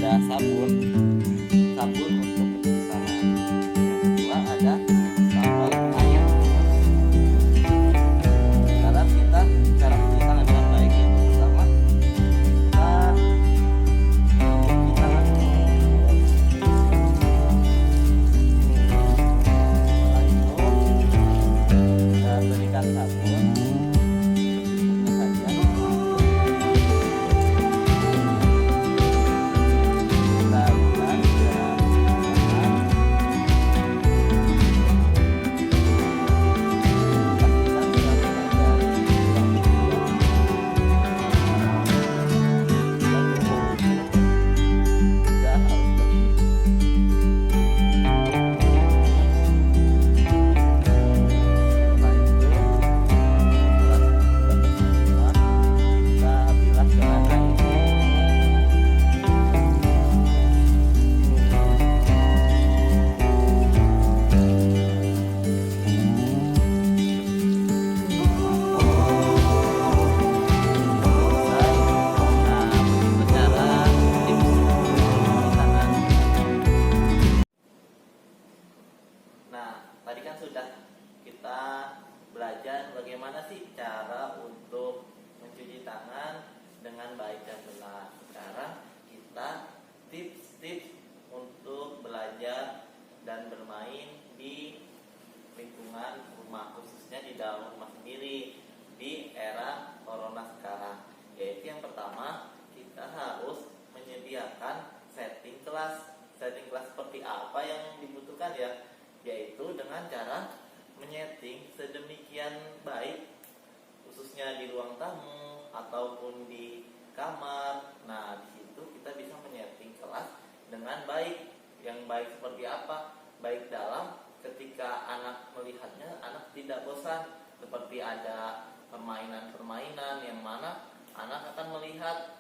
ada sabun untuk mencuci tangan. Yang kedua ada sabun air. Cara mencuci tangan dengan baik itu pertama kita cuci tangan dulu. Setelah itu kita berikan sabun secukupnya saja. Nah, tadi kan sudah kita belajar bagaimana sih cara untuk mencuci tangan dengan baik dan benar. Sekarang kita tips-tips untuk belajar dan bermain di lingkungan rumah, khususnya di dalam rumah sendiri di era corona sekarang. Yaitu yang pertama, kita harus menyediakan setting kelas. Setting kelas seperti apa yang dibutuhkan ya? Yaitu dengan cara menyeting sedemikian baik, khususnya di ruang tamu ataupun di kamar. Nah, di situ kita bisa menyeting kelas dengan baik. Yang baik seperti apa? Baik dalam ketika anak melihatnya, anak tidak bosan, seperti ada permainan-permainan yang mana anak akan melihat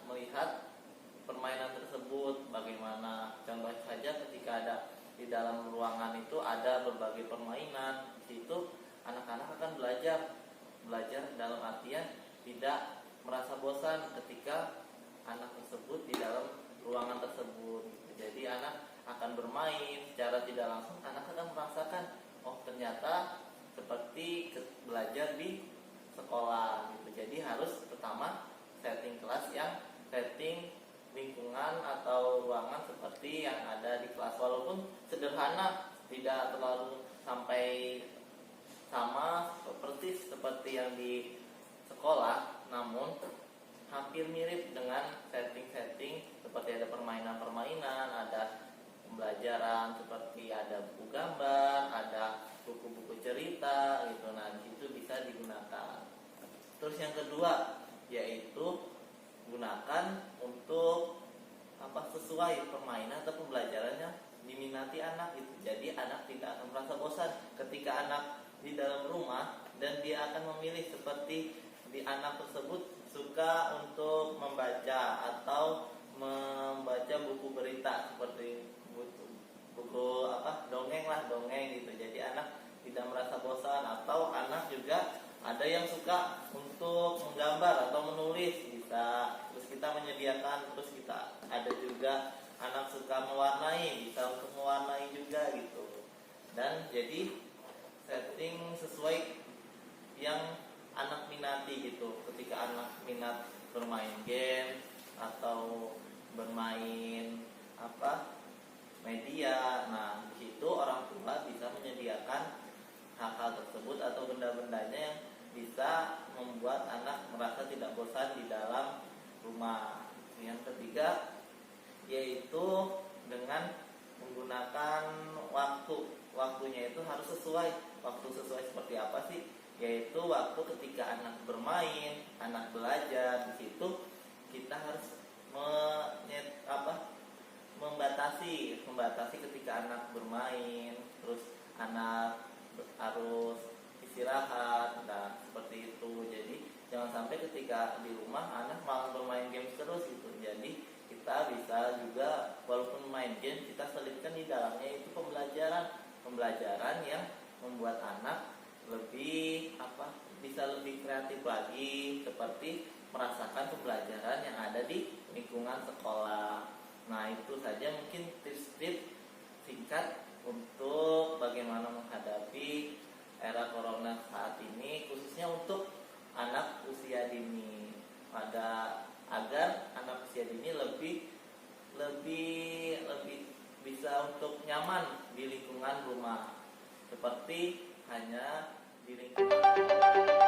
permainan tersebut. Bagaimana contoh saja ketika ada di dalam ruangan itu ada berbagai permainan, di situ anak-anak akan belajar dalam artian tidak merasa bosan ketika anak tersebut di dalam ruangan tersebut. Jadi anak akan bermain secara tidak langsung, anak akan merasakan, oh ternyata seperti belajar di sekolah gitu. Jadi harus pertama setting kelas yang setting lingkungan atau ruangan seperti yang ada di kelas, walaupun sederhana, tidak terlalu sampai sama persis seperti yang di sekolah, namun hampir mirip dengan setting-setting seperti ada permainan-permainan, ada pembelajaran seperti ada buku gambar, ada buku-buku cerita gitu. Nah, itu bisa digunakan. Terus yang kedua yaitu gunakan untuk sesuai permainan atau pembelajarannya diminati anak gitu. Jadi anak tidak akan merasa bosan ketika anak di dalam rumah, dan dia akan memilih seperti di anak tersebut suka untuk membaca atau membaca buku berita seperti buku dongeng gitu. Jadi anak tidak merasa bosan. Atau anak juga ada yang suka untuk menggambar atau menulis, bisa. Terus kita menyediakan, terus kita ada juga anak suka mewarnai, bisa untuk mewarnai juga gitu. Dan jadi setting sesuai yang anak minati gitu. Ketika anak minat bermain game atau bermain media, nah di situ orang tua bisa menyediakan hal-hal tersebut atau benda-bendanya yang bisa membuat anak merasa tidak bosan di dalam rumah. Yang ketiga yaitu dengan menggunakan waktunya itu harus sesuai. Waktu sesuai seperti apa sih? Yaitu waktu ketika anak bermain, anak belajar. Di situ kita harus membatasi ketika anak bermain, terus anak harus istirahat. Nah, seperti itu. Jadi jangan sampai ketika di rumah anak malah bermain game terus gitu. Jadi kita bisa juga, walaupun main game, kita selipkan di dalamnya itu pembelajaran yang membuat anak lebih bisa lebih kreatif lagi, seperti merasakan pembelajaran yang ada di lingkungan sekolah. Nah, itu saja mungkin tips-tips singkat untuk bagaimana menghadapi era corona saat ini, khususnya untuk anak usia dini, agar anak usia dini lebih lebih lebih bisa untuk nyaman di lingkungan rumah, seperti hanya di lingkungan